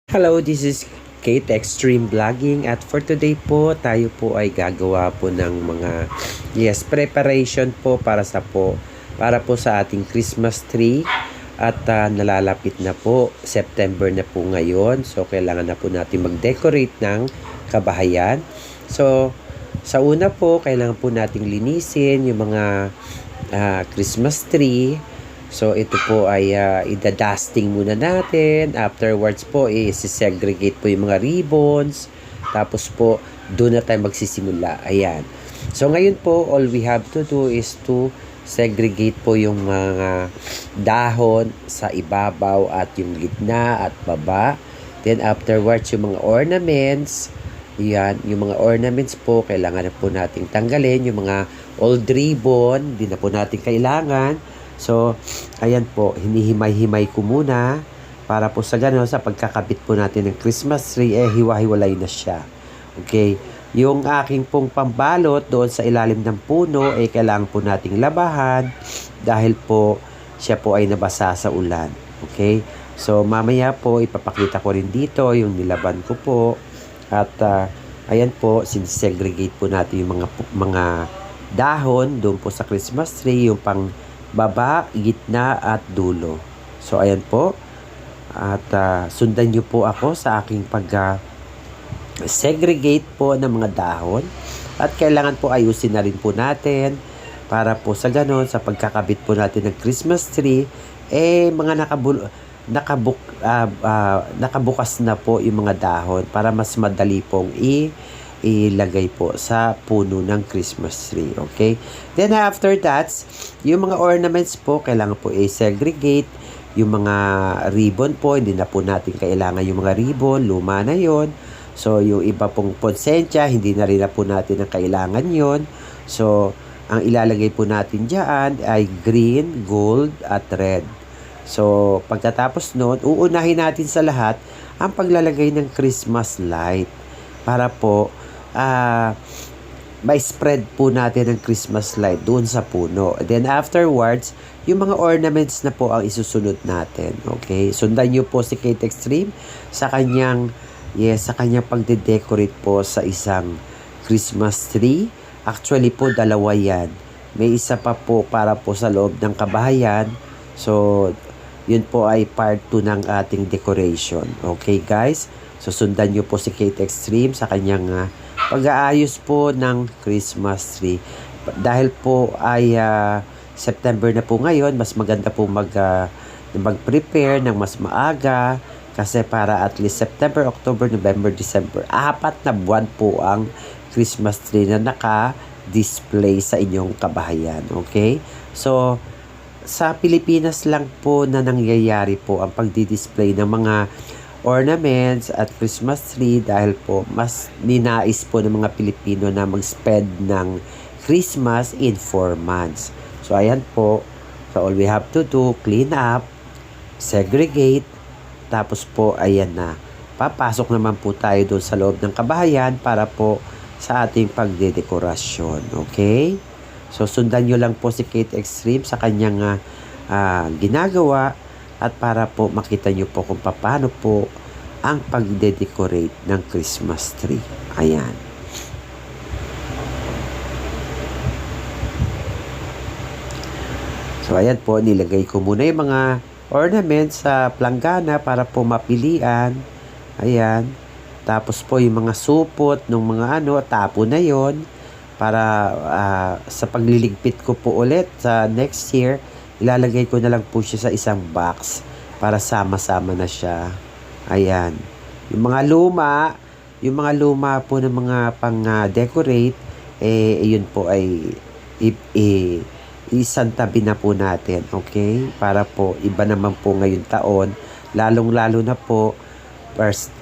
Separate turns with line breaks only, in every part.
Hello, this is Kate Extreme Vlogging at for today po tayo po ay gagawa po ng mga preparation po para po sa ating Christmas tree at nalalapit na po September na po ngayon, so kailangan na po natin mag-decorate ng kabahayan. So sa una po kailangan po nating linisin yung mga Christmas tree. So, ito po ay ida-dusting muna natin. Afterwards po, i-segregate po yung mga ribbons. Tapos po, doon na tayo magsisimula. Ayan. So, ngayon po, all we have to do is to segregate po yung mga dahon sa ibabaw at yung gitna at baba. Then, afterwards, yung mga ornaments. Yan, yung mga ornaments po, kailangan na po nating tanggalin. Yung mga old ribbon, di na po natin kailangan. So, ayan po, hinihimay-himay ko muna para po sa gano'n, sa pagkakabit po natin ng Christmas tree, hiwa-hiwalay na siya. Okay? Yung aking pong pambalot doon sa ilalim ng puno, kailangan po nating labahan dahil po siya po ay nabasa sa ulan. Okay? So, mamaya po, ipapakita ko rin dito yung nilaban ko po. At, ayan po, sinsegregate po natin yung mga dahon doon po sa Christmas tree, yung pang baba, gitna at dulo. So ayan po. At sundan nyo po ako sa aking segregate po ng mga dahon. At kailangan po ayusin na rin po natin para po sa ganon, sa pagkakabit po natin ng Christmas tree, mga nakabukas na po yung mga dahon para mas madali pong ilagay po sa puno ng Christmas tree. Okay? Then after that, yung mga ornaments po, kailangan po i-segregate. Yung mga ribbon po, hindi na po natin kailangan yung mga ribbon, luma na yon. So, yung iba pong poinsettia, hindi na rin na po natin ang kailangan yon. So, ang ilalagay po natin dyan ay green, gold, at red. So, pagkatapos nun, uunahin natin sa lahat ang paglalagay ng Christmas light para po may spread po natin ng Christmas light doon sa puno. Then afterwards, yung mga ornaments na po ang isusunod natin. Okay? Sundan nyo po si Kate Extreme sa kanyang pagde-decorate po sa isang Christmas tree. Actually po, dalawa yan. May isa pa po para po sa loob ng kabahayan. So, yun po ay part 2 ng ating decoration. Okay, guys? So, sundan nyo po si Kate Extreme sa kanyang pag-aayos po ng Christmas tree. Dahil po ay September na po ngayon, mas maganda po mag-prepare ng mas maaga kasi para at least September, October, November, December, 4 na buwan po ang Christmas tree na naka-display sa inyong kabahayan. Okay? So, sa Pilipinas lang po na nangyayari po ang pagdi-display ng mga ornaments at Christmas tree dahil po mas ninais po ng mga Pilipino na mag-spend ng Christmas in 4 months. So ayan po. So all we have to do, clean up, segregate, tapos po ayan na. Papasok naman po tayo doon sa loob ng kabahayan para po sa ating pagdedekorasyon. Okay? So sundan nyo lang po si Kate Extreme sa kanyang ginagawa. At para po makita nyo po kung paano po ang pag-decorate ng Christmas tree. Ayan. So, ayan po. Nilagay ko muna yung mga ornaments sa planggana para po mapilian. Ayan. Tapos po yung mga supot ng mga tapo na yon para sa pagliligpit ko po ulit sa next year, ilalagay ko na lang po siya sa isang box para sama-sama na siya. Ayan. Yung mga luma po ng mga pang-decorate, yun po ay isantabi na po natin. Okay? Para po, iba naman po ngayon taon. Lalong-lalo na po, first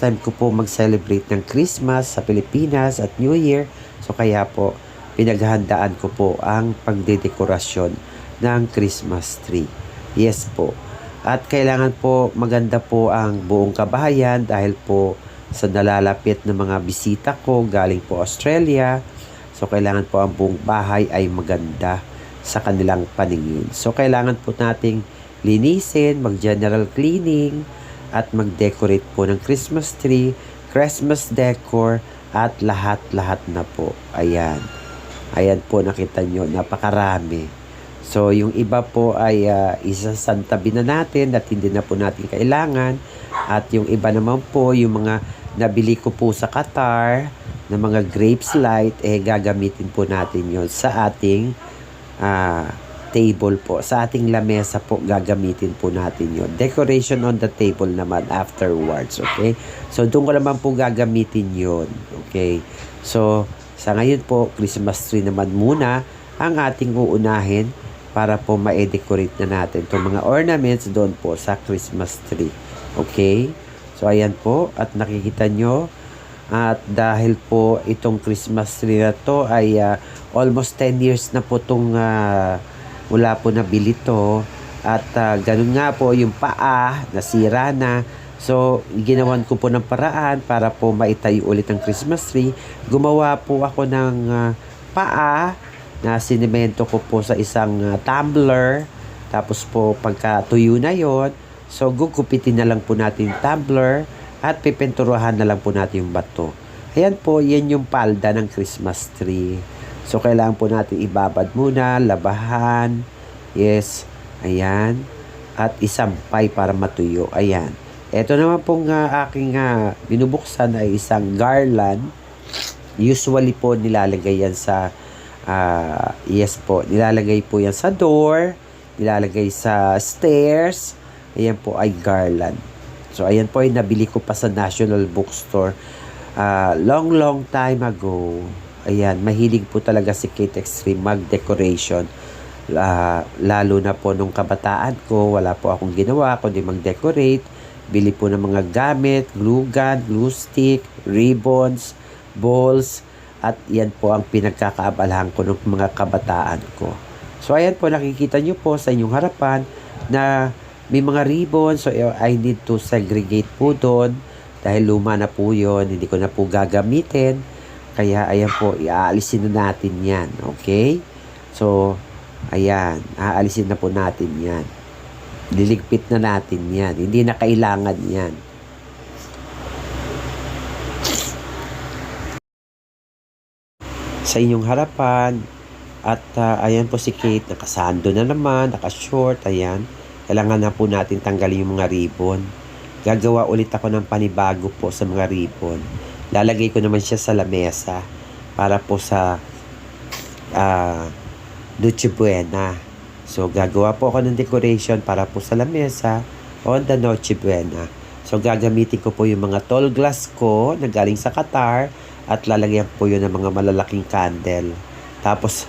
time ko po mag-celebrate ng Christmas sa Pilipinas at New Year. So, kaya po, pinaghandaan ko po ang pagdedekorasyon ng Christmas tree. Yes po. At kailangan po maganda po ang buong kabahayan dahil po sa nalalapit na mga bisita ko galing po Australia. So kailangan po ang buong bahay ay maganda sa kanilang paningin. So kailangan po nating linisin, mag-general cleaning, at mag-decorate po ng Christmas tree, Christmas decor, at lahat-lahat na po. Ayan. Ayan po, nakita nyo, napakarami. So, yung iba po ay isasantabi na natin at hindi na po natin kailangan. At yung iba naman po, yung mga nabili ko po sa Qatar, na mga grapes light, gagamitin po natin yon sa ating table po. Sa ating lamesa po, gagamitin po natin yon. Decoration on the table naman afterwards, okay? So, doon ko naman po gagamitin yon, okay? So, sa ngayon po, Christmas tree naman muna ang ating uunahin para po ma-decorate na natin itong mga ornaments doon po sa Christmas tree. Okay? So, ayan po. At nakikita nyo, at dahil po itong Christmas tree na to ay almost 10 years na po itong wala po nabili to. At ganun nga po yung paa, nasira na. So, ginawan ko po ng paraan para po maitayo ulit ang Christmas tree. Gumawa po ako ng paa na sinemento ko po sa isang tumbler. Tapos po, pagka tuyo na yon, so gugupitin na lang po natin yung tumbler at pipinturahan na lang po natin yung bato. Ayan po, yan yung palda ng Christmas tree. So, kailangan po natin ibabad muna, labahan. Yes, ayan. At isampay para matuyo. Ayan. Ito naman pong aking binubuksan ay isang garland. Usually po nilalagay yan sa yes po, nilalagay po yan sa door, nilalagay sa stairs. Ayan po ay garland. So, ayan po ay nabili ko pa sa National Bookstore long time ago. Ayan, mahilig po talaga si Kate Extreme mag-decoration. Lalo na po nung kabataan ko, wala po akong ginawa kundi mag-decorate. Bili po ng mga gamit, glue gun, glue stick, ribbons, balls, at yan po ang pinagkakaabalahan ko ng mga kabataan ko. So, ayan po, nakikita nyo po sa inyong harapan na may mga ribbons. So, I need to segregate po doon dahil luma na po yun. Hindi ko na po gagamitin. Kaya, ayan po, iaalisin na natin yan. Okay? So, ayan, aalisin na po natin yan. Liligpit na natin yan. Hindi na kailangan yan. Sa inyong harapan. At ayan po si Kate, nakasando na naman, nakashort, ayan. Kailangan na po natin tanggalin yung mga ribbon. Gagawa ulit ako ng panibago po sa mga ribbon. Lalagay ko naman siya sa lamesa para po sa Noche Buena. So, gagawa po ako ng decoration para po sa lamesa on the Noche Buena. So, gagamitin ko po yung mga tall glass ko na galing sa Qatar at lalagyan po yun ng mga malalaking candle. Tapos,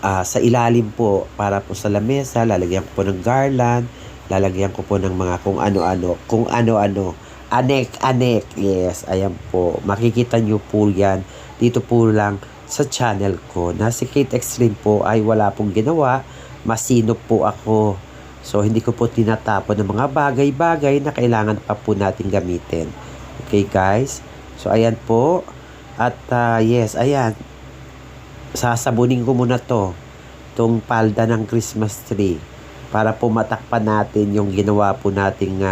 sa ilalim po, para po sa lamesa, lalagyan ko po ng garland, lalagyan ko po ng mga kung ano-ano, anek, yes, ayan po. Makikita nyo po yan, dito po lang sa channel ko, na si Kate Extreme po ay wala pong ginawa, masinop po ako. So, hindi ko po tinatapon ng mga bagay-bagay na kailangan pa po natin gamitin. Okay, guys? So, ayan po. At, yes, ayan. Sasabunin ko muna itong palda ng Christmas tree para po matakpan natin yung ginawa po nating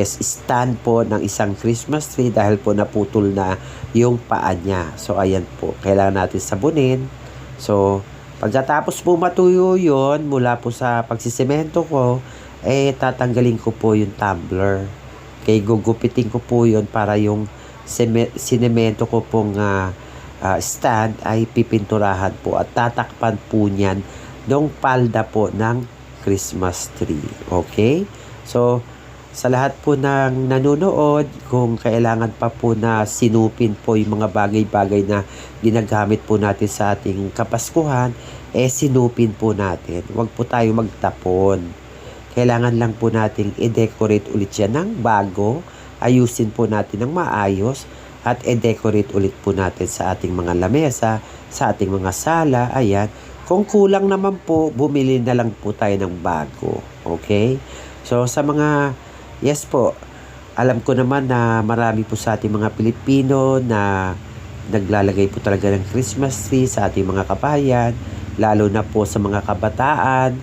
stand po ng isang Christmas tree dahil po naputol na yung paa niya. So, ayan po. Kailangan natin sabunin. So, pagkatapos po matuyo yun, mula po sa pagsisemento ko, tatanggalin ko po yung tumbler. Okay, gugupitin ko po yun para yung sinemento ko pong stand ay pipinturahan po at tatakpan po niyan ng palda po ng Christmas tree. Okay? So, sa lahat po ng nanonood, kung kailangan pa po na sinupin po yung mga bagay-bagay na ginagamit po natin sa ating kapaskuhan, sinupin po natin. Huwag po tayo magtapon. Kailangan lang po nating i-decorate ulit siya ng bago, ayusin po natin ng maayos, at i-decorate ulit po natin sa ating mga lamesa, sa ating mga sala, ayan. Kung kulang naman po, bumili na lang po tayo ng bago. Okay? So, sa mga, yes po, alam ko naman na marami po sa ating mga Pilipino na naglalagay po talaga ng Christmas tree sa ating mga kabayan, lalo na po sa mga kabataan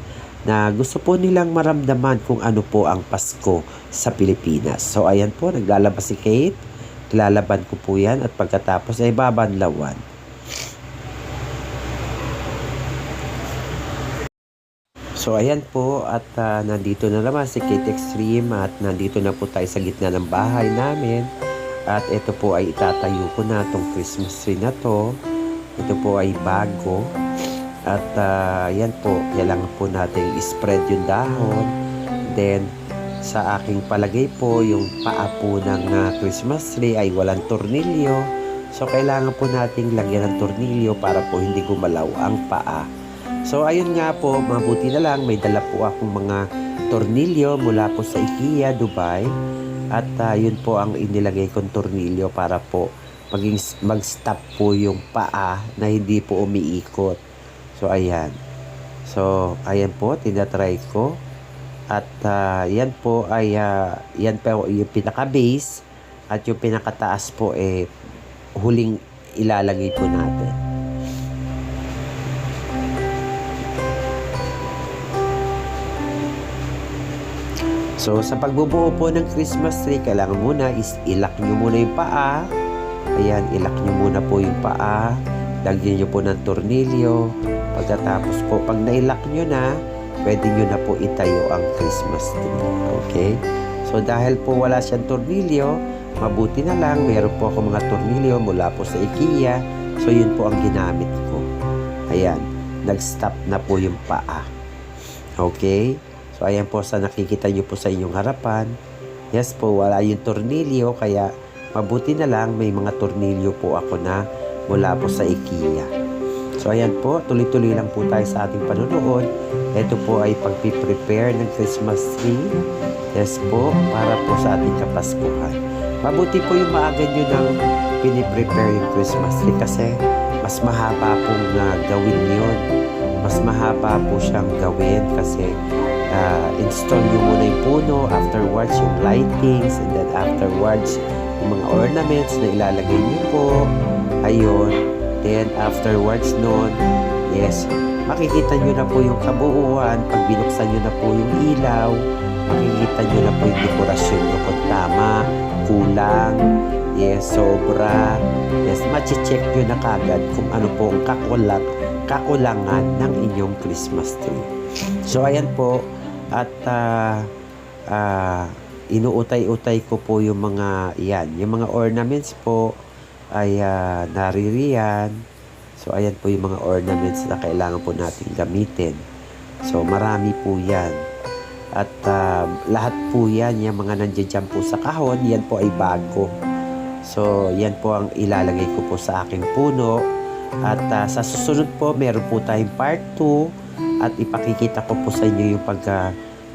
na gusto po nilang maramdaman kung ano po ang Pasko sa Pilipinas. So ayan po, naglalabas si Kate. Lalaban ko po yan at pagkatapos ay babanlawan. So ayan po at nandito na naman si Kate Extreme at nandito na po tayo sa gitna ng bahay namin. At ito po ay itatayo ko na itong Christmas tree na to. Ito po ay bago. At yan po, kailangan po natin i-spread yung dahon. Then, sa aking palagay po, yung paa po ng Christmas tree ay walang tornilyo. So, kailangan po nating lagyan ng tornilyo para po hindi gumalaw ang paa. So, ayun nga po, mabuti na lang, may dala po akong mga tornilyo mula po sa IKEA, Dubai. At yun po ang inilagay kong tornilyo para po mag-stop po yung paa na hindi po umiikot. So, ayan. So, ayan po, tinatry ko. At yan po ay, yan po yung pinaka-base. At yung pinakataas po huling ilalagay po natin. So, sa pagbubuo po ng Christmas tree, kailangan muna is ilak nyo muna yung paa. Ayan, ilak nyo muna po yung paa. Lagyan nyo po ng tornilyo. Pagkatapos po, pag nailak nyo na, pwede nyo na po itayo ang Christmas tree. Okay? So, dahil po wala siyang tornilyo, mabuti na lang, meron po ako mga tornilyo mula po sa IKEA. So, yun po ang ginamit ko. Ayan, nag-stop na po yung paa. Okay? So, ayan po sa nakikita nyo po sa inyong harapan. Yes po, wala yung tornilyo, kaya mabuti na lang may mga tornilyo po ako na mula po sa IKEA. So, ayan po, tuloy-tuloy lang po tayo sa ating panonood. Ito po ay pagpiprepare ng Christmas tree. Yes po, para po sa ating kapaskuhan. Mabuti po yung maaga nyo nang piniprepare yung Christmas tree kasi mas mahaba pong gawin yun. Mas mahaba po siyang gawin kasi install nyo muna yung puno, afterwards yung lightings, and then afterwards yung mga ornaments na ilalagay nyo po. Ayun. Then afterwards nun, yes, makikita nyo na po yung kabuuan. Pag binuksan nyo na po yung ilaw, makikita nyo na po yung dekorasyon nyo kung tama, kulang, yes, sobra. Yes, machi-check nyo na kagad kung ano po ang kakulangan ng inyong Christmas tree. So ayan po. At inuutay-utay ko po yung mga yung mga ornaments po ay naririyan. So ayan po yung mga ornaments na kailangan po natin gamitin. So marami po yan. At lahat po yan, yung mga nandiyan po sa kahon, yan po ay bago. So yan po ang ilalagay ko po sa aking puno. At sa susunod po, meron po tayong part 2. At ipakikita ko po sa inyo yung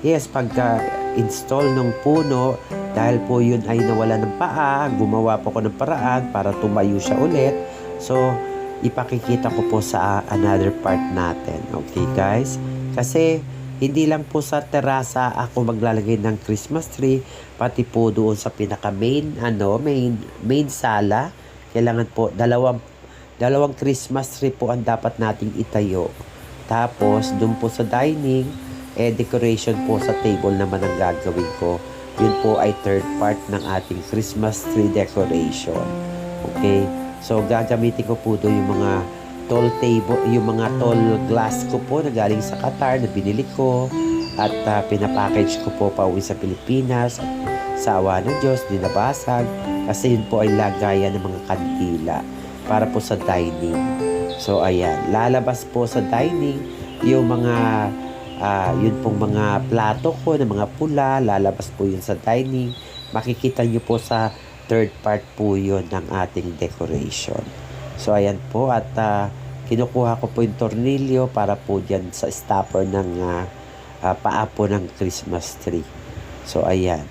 pagka-install ng puno. Dahil po yun ay nawala ng paa, gumawa po ko ng paraan para tumayo siya ulit. So, ipakikita ko po sa another part natin. Okay guys? Kasi, hindi lang po sa terasa ako maglalagay ng Christmas tree, pati po doon sa pinaka main sala. Kailangan po, dalawang Christmas tree po ang dapat nating itayo. Tapos, dun po sa dining, decoration po sa table naman ang gagawin ko. Yun po ay third part ng ating Christmas tree decoration. Okay? So, gagamitin ko po doon yung mga tall table, yung mga tall glass ko po na galing sa Qatar na binili ko. At pinapackage ko po pauwi sa Pilipinas. At sa awa ng Diyos, dinabasag. Kasi yun po ay lagayan ng mga kandila para po sa dining. So, ayan. Lalabas po sa dining yung mga, yun pong mga plato ko na mga pula. Lalabas po yun sa dining. Makikita nyo po sa third part po yun ng ating decoration. So, ayan po. At kinukuha ko po yung tornilyo para po dyan sa stopper ng paa po ng Christmas tree. So, ayan.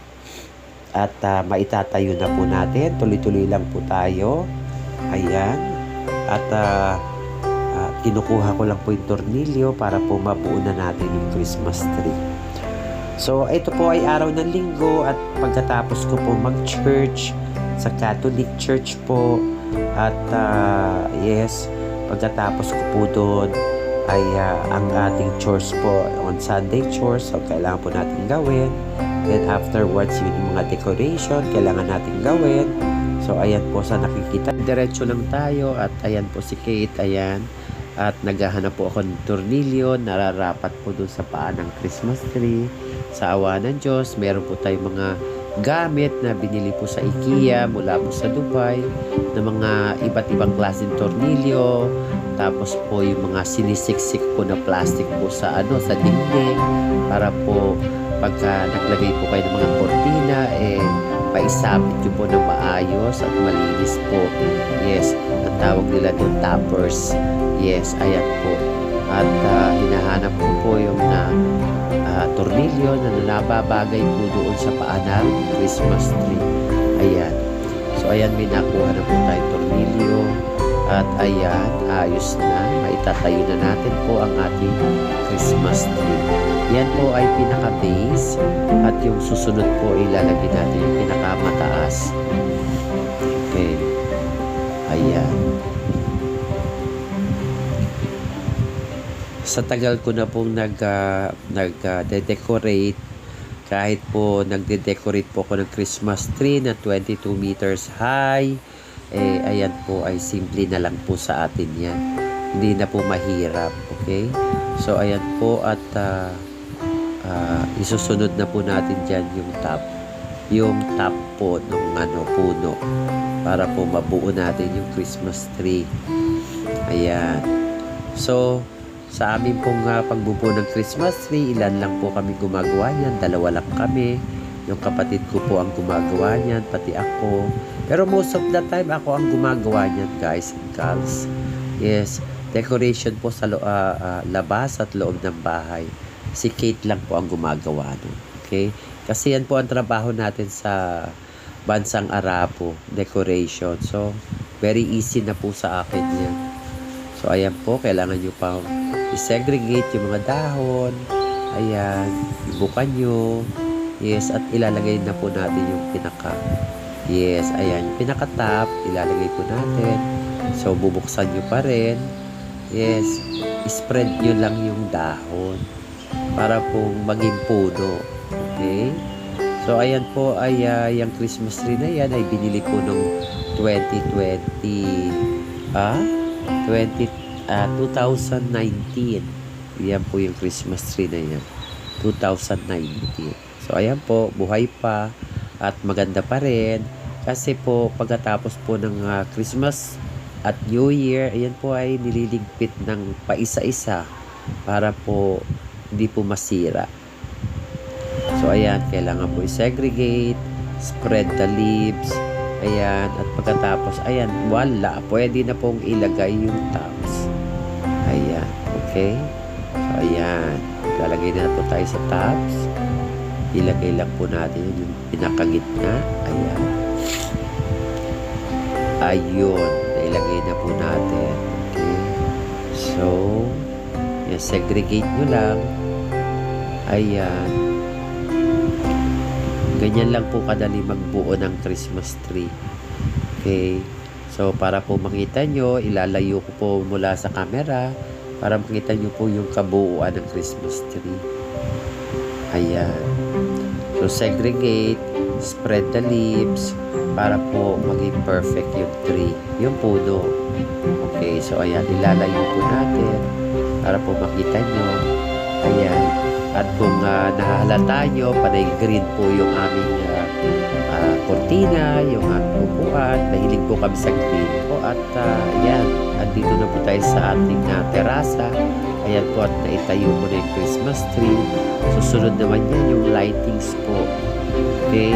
At maitatayo na po natin. Tuloy-tuloy lang po tayo. Ayan. At kinukuha ko lang po yung tornilyo para po mabuo na natin yung Christmas tree. So, ito po ay araw ng linggo at pagkatapos ko po mag-church sa Catholic Church po. At yes, pagkatapos ko po doon ay ang ating chores po on Sunday chores. So, kailangan po natin gawin. Then afterwards, yun yung mga decoration kailangan natin gawin. So ayan po sa nakikita. Diretso lang tayo at ayan po si Kate, ayan. At naghahanap po ako ng tornilyo, nararapat po dun sa paa ng Christmas tree. Sa awa ng Diyos, meron po tayong mga gamit na binili po sa IKEA mula po sa Dubai na mga iba't ibang klaseng tornilyo. Tapos po yung mga sinisiksik po na plastic po sa sa dingding para po pagka naglagay po kayo ng mga kortina paisabit nyo po ng maayos at malinis po. Yes, ang tawag nila doon toppers. Yes, ayan po. At hinahanap ko po yung tornilyo na nababagay po doon sa paa ng Christmas tree. Ayan. So ayan, may nakuha na po tayong tornilyo. At ayan, ayos na. Maitatayo na natin po ang ating Christmas tree. Yan po ay pinaka-base. At yung susunod po, ilalagay natin yung pinaka-mataas. Okay. Ayan. Sa tagal ko na pong nag-decorate, kahit po nagde-decorate po ako ng Christmas tree na 22 meters high, ayan po ay simple na lang po sa atin yan. Hindi na po mahirap, okay? So ayan po at isusunod na po natin dyan yung top po ng puno para po mabuo natin yung Christmas tree. Ayan. So sa amin pong pagbubuo ng Christmas tree, ilan lang po kami gumagawa niyan. 2 lang kami. Yung kapatid ko po ang gumagawa niyan, pati ako. Pero most of the time, ako ang gumagawa niyan, guys and girls. Yes, decoration po sa labas at loob ng bahay. Si Kate lang po ang gumagawa nun. Okay? Kasi yan po ang trabaho natin sa bansang Arapo, decoration. So, very easy na po sa akin yan. So, ayan po, kailangan nyo pang i-segregate yung mga dahon. Ayan, ibukan nyo. Yes, at ilalagay na po natin yung yes, ayan, yung pinaka-top, ilalagay po natin. So, bubuksan nyo pa rin. Yes, spread nyo lang yung dahon para po maging puno. Okay? So, ayan po ay yung Christmas tree na yan ay binili ko nung 2019. Yan po yung Christmas tree na yan. 2019. So, ayan po, buhay pa at maganda pa rin. Kasi po, pagkatapos po ng Christmas at New Year, ayan po ay nililigpit ng paisa-isa para po hindi po masira. So, ayan, kailangan po i-segregate, spread the leaves, ayan, at pagkatapos, ayan, wala, pwede na pong ilagay yung tops. Ayan, okay? So, ayan, lalagay na po tayo sa tops. Ilagay lang po natin yung pinakagitna. Ayan. Ayun, nailagay na po natin. Okay? So, yan, segregate nyo lang. Ayan. Ganyan lang po kadali magbuo ng Christmas tree. Okay? So, para po makita nyo, ilalayo ko po mula sa camera para makita nyo po yung kabuuan ng Christmas tree. Ayan. So, segregate, spread the leaves para po maging perfect yung tree, yung puno. Okay, so ayan, ilalayo po natin para po makita nyo. Ayan. At kung nahahalata nyo, panay green po yung aming kortina, yung aming upuan. Mahilig po kami sa green po. At ayan, andito na po tayo sa ating terasa. Ayan po at naitayo mo na yung Christmas tree. Susunod naman yan yung lightings po. Okay?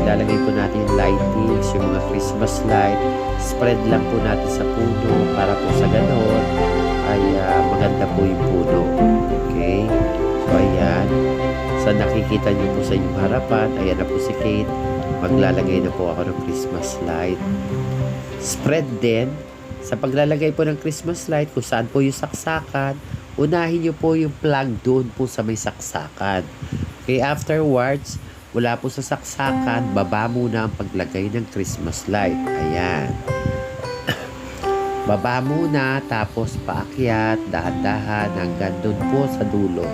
Lalagay po natin yung lightings, yung mga Christmas light. Spread lang po natin sa puno para po sa ganon ay maganda po yung puno. Okay? So, ayan. Sa nakikita nyo po sa inyong harapan, ayan na po si Kate. Maglalagay na po ako ng Christmas light. Spread din. Sa paglalagay po ng Christmas light, kung saan po yung saksakan, unahin nyo po yung plug doon po sa may saksakan. Okay, afterwards, wala po sa saksakan, baba muna ang paglagay ng Christmas light. Ayan. Baba muna, tapos paakyat, dahan-dahan, hanggang doon po sa dulo.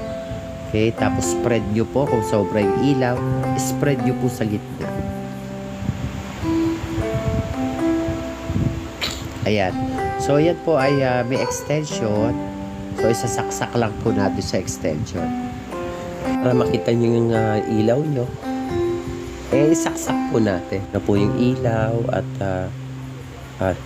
Okay, tapos spread nyo po kung sobra yung ilaw, spread nyo po sa gitna. Ayan. So, yan po ay may extension. So, isasaksak lang po natin sa extension. Para makita nyo yung ilaw nyo. Isaksak po natin na po yung ilaw at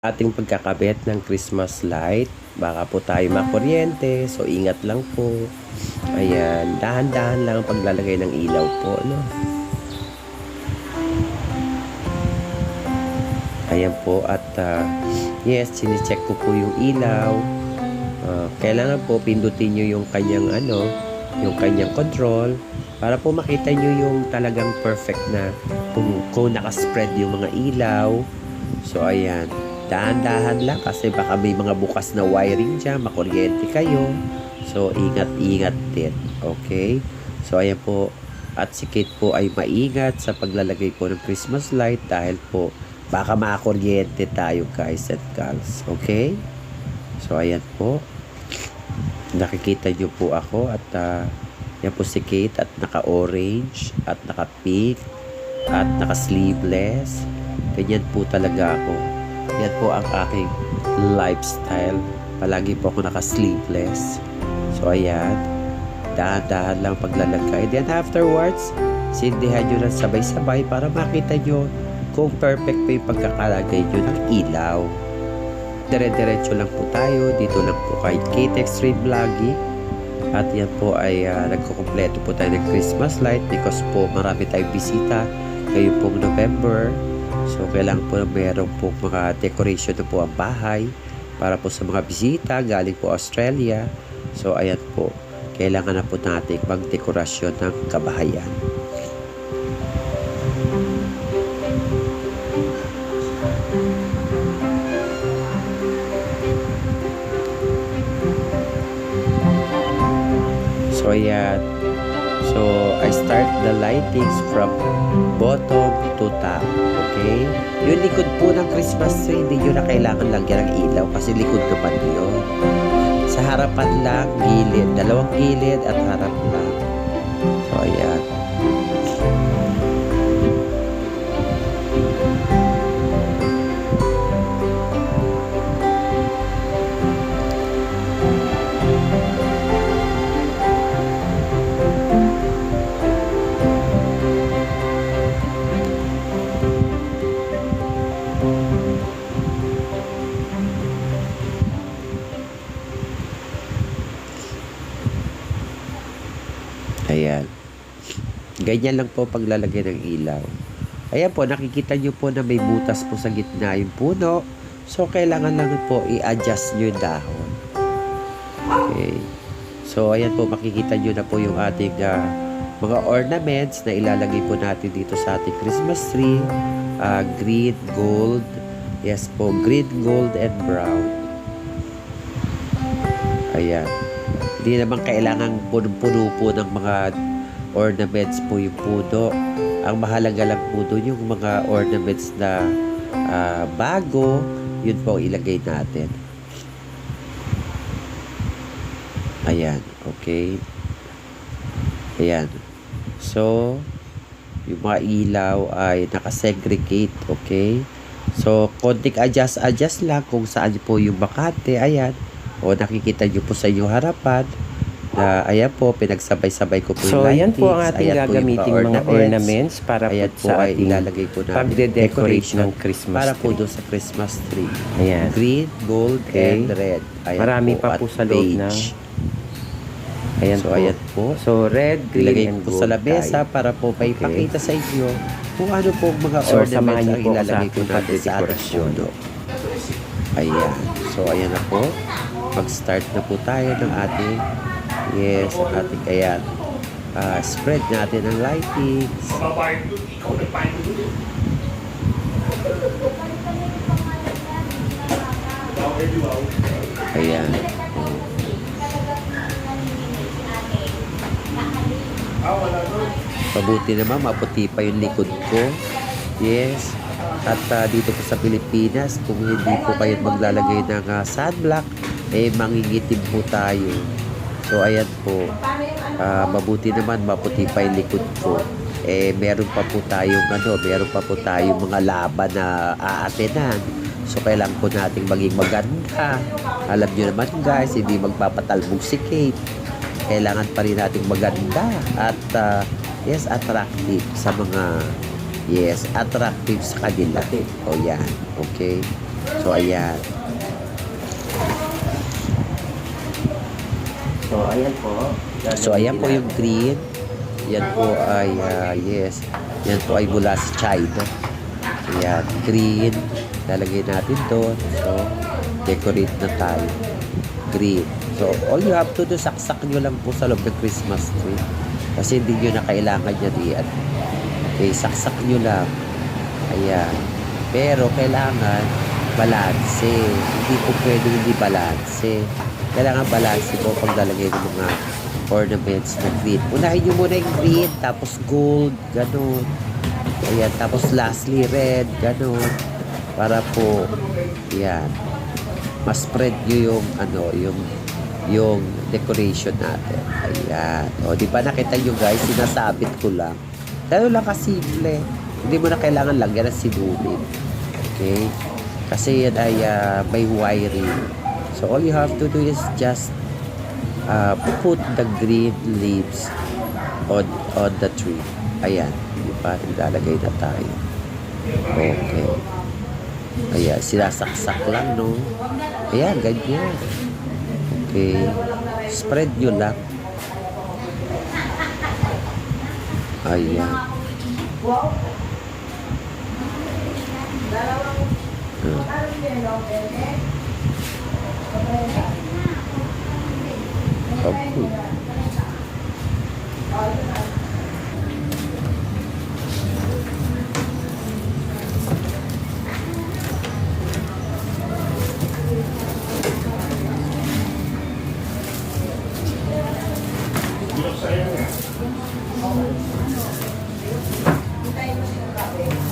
ating pagkakabit ng Christmas light. Baka po tayo makuryente, so ingat lang po. Ayan, dahan-dahan lang ang paglalagay ng ilaw po, no? Ayan po, at yes, sinicheck ko po yung ilaw. Kailangan po pindutin nyo yung kanyang yung kanyang control para po makita nyo yung talagang perfect na kung nakaspread yung mga ilaw. So, ayan. Dahan-dahan lang kasi baka may mga bukas na wiring dyan, makuryente kayo. So, ingat-ingat din. Okay? So, ayan po. At si Kate po ay maingat sa paglalagay po ng Christmas light dahil po baka makakuryente tayo, guys and girls. Okay? So, ayan po. Nakikita nyo po ako at yan po si Kate at naka-orange at naka-pink at naka-sleeveless. Ganyan po talaga ako. Yan po ang aking lifestyle. Palagi po ako naka-sleeveless. So, ayan. Dahan-dahan lang paglalagay. Then, afterwards, sindihan nyo lang sabay-sabay para makita nyo kung perfect po yung pagkakalagay nyo ng ilaw. Dire-diretso lang po tayo. Dito lang po kay Kate Extreme Vlogging. At yan po ay nagkukumpleto po tayo ng Christmas light because po marami tayong bisita ngayon pong November. So, kailangan po na mayroon po mga decoration na po ang bahay para po sa mga bisita galing po Australia. So, ayan po. Kailangan na po natin magdekorasyon ng kabahayan. So, ayan. So, I start the lightings from bottom to top. Okay? Yung likod po ng Christmas tree, hindi nyo na kailangan lagyan ng ilaw kasi likod naman yun. Sa harapan lang, gilid. Dalawang gilid at harap lang. So, ayan. Ayan. Ganyan lang po paglalagay ng ilaw. Ayan po, nakikita nyo po na may butas po sa gitna yung puno. So, kailangan lang po i-adjust nyo yung dahon. Okay. So, ayan po, makikita nyo na po yung ating mga ornaments na ilalagay po natin dito sa ating Christmas tree. Green, gold. Yes po, green, gold, and brown. Ayan. Hindi naman kailangan puno-puno po ng mga ornaments po yung puno. Ang mahalaga lang po doon yung mga ornaments na bago, yun po ilagay natin. Ayan, okay. Ayan. So, yung mga ilaw ay nakasegregate, okay. So, konting adjust lang kung saan po yung bakante. Ayan. O nakikita nyo po sa inyong harapan na ayan po, pinagsabay-sabay ko po yung lightings. So, ayan po ang ating gagamitin mga ornaments para ayan po sa ating ilalagay po na pagde-decoration ng Christmas para po doon sa Christmas tree. Ayan. Green, gold, and red. Ayan marami po, pa po sa loob ng ayan so, po. Ayan po. So, red, green, and gold. Ilagay po sa labesa para po may pakita sa inyo kung ano po mga ornaments ang ilalagay ko natin sa ating puno. Ayan. So, ayan na po. Mag-start na po tayo ng ating ating ayan. Spread natin ang lightings. Ayan. Mabuti naman, maputi pa yung likod ko. Yes. At dito po sa Pilipinas, kung hindi po kayo maglalagay ng sunblock, mangingitim po tayo. So ayan po, mabuti naman maputi pa yung likod ko. Meron pa po tayong mga laban na aatenan. So kailangan po nating maging maganda. Alam nyo naman guys, hindi magpapatalbog si Kate. Kailangan pa rin nating maganda at attractive sa mga attractive sa kanila. O yan, okay. So ayan. So ayan po yung green. Yan po ay yan po ay mula sa China. Ayan, green. Lalagay natin doon. So decorate na tayo. Green. So all you have to do, saksak nyo lang po sa loob ng Christmas tree. Kasi hindi nyo na kailangan yan diyan. Okay, saksak nyo lang. Ayan. Pero kailangan balanse. Hindi po pwede hindi balanse. Kailangan balanse po pag lalagay ng mga ornaments na green. Unahin nyo muna yung green, tapos gold, ganun. Ayan, tapos lastly red, ganun. Para po, yan, mas spread nyo yung decoration natin. Ayan. O, di ba nakita nyo guys, sinasabit ko lang. Lalo lang kasimple. Hindi mo na kailangan lagyan ng sinulid. Okay? Kasi yan ay may wiring. So, all you have to do is just put the green leaves on the tree. Ayan. Di ba? Ilalagay na tayo. Okay. Ayan. Sinasaksak lang, no? Ayan. Ganyan. Okay. Spread nyo lang. Ayan. Okay.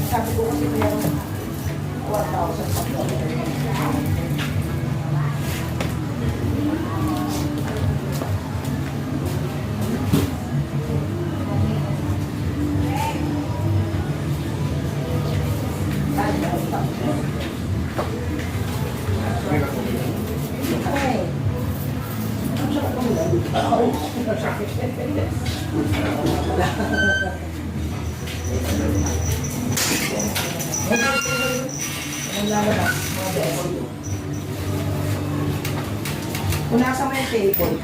Sabi ko kasi meron 1,000. Punasan mo yung table.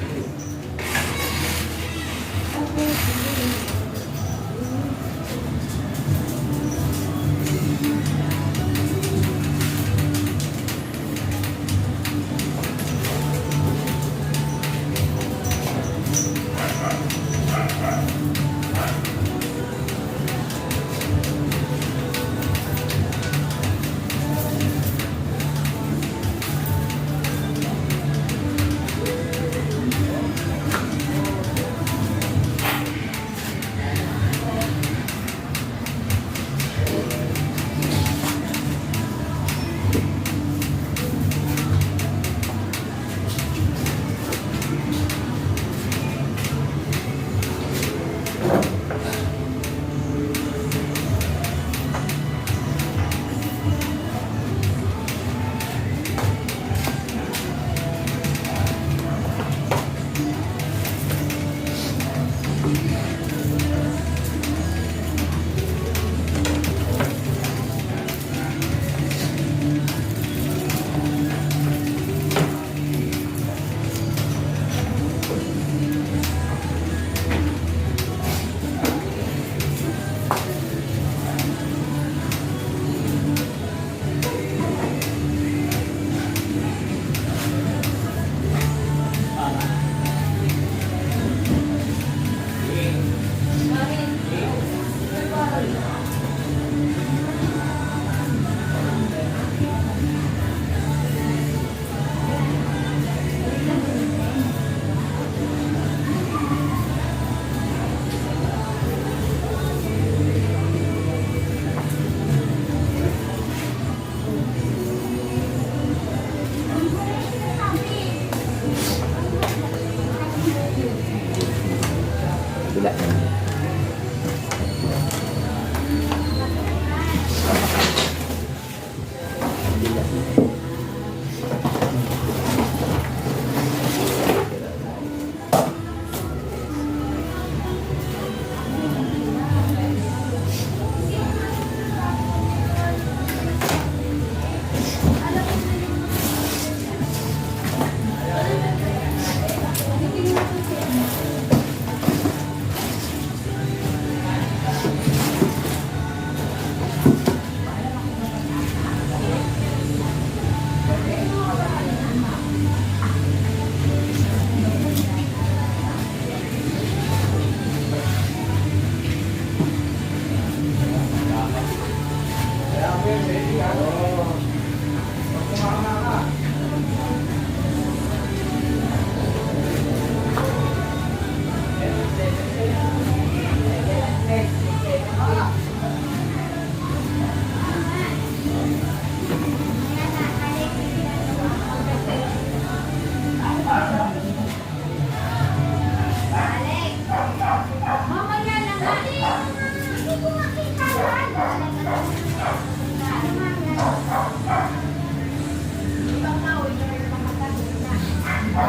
Iyan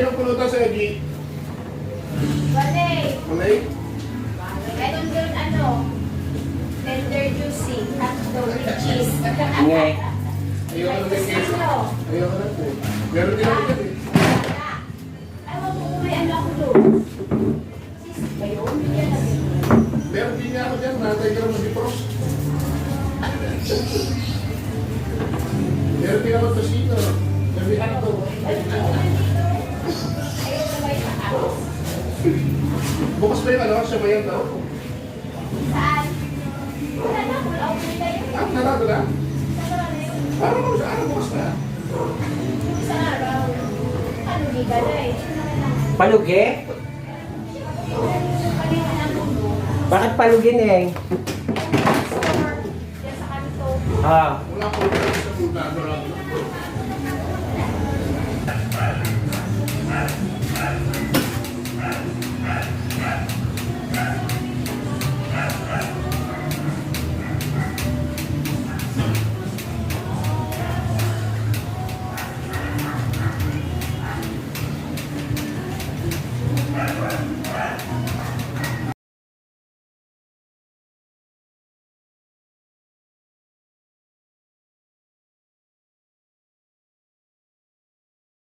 ang pulutan sa Egi. Malay?
Meron doon tender juicy, hotdog with cheese.
Nge.
Ayaw ka na may queso. Ayaw ka na po. Meron din ako dyan eh.
Ewan ko kung may ako doon. Sis ba yun?
Meron din niya ako dyan. Natay ka naman si Pros. Meron din ako sa sino. Meron din ako.
Ayaw na ba yung taas?
Bukas ba yung ano? Siya ba yan daw?
Saan? Wala na, wala ako nila yun.
Ah, narado na? Ano mo siya? Ano bukas na?
Sa araw. Ano, giga na eh.
Palugi?
Kanina na mundo.
Bakit palugin eh?
Store. Yan sa kanto.
Ah.
Wala po sa punta. Ano lang?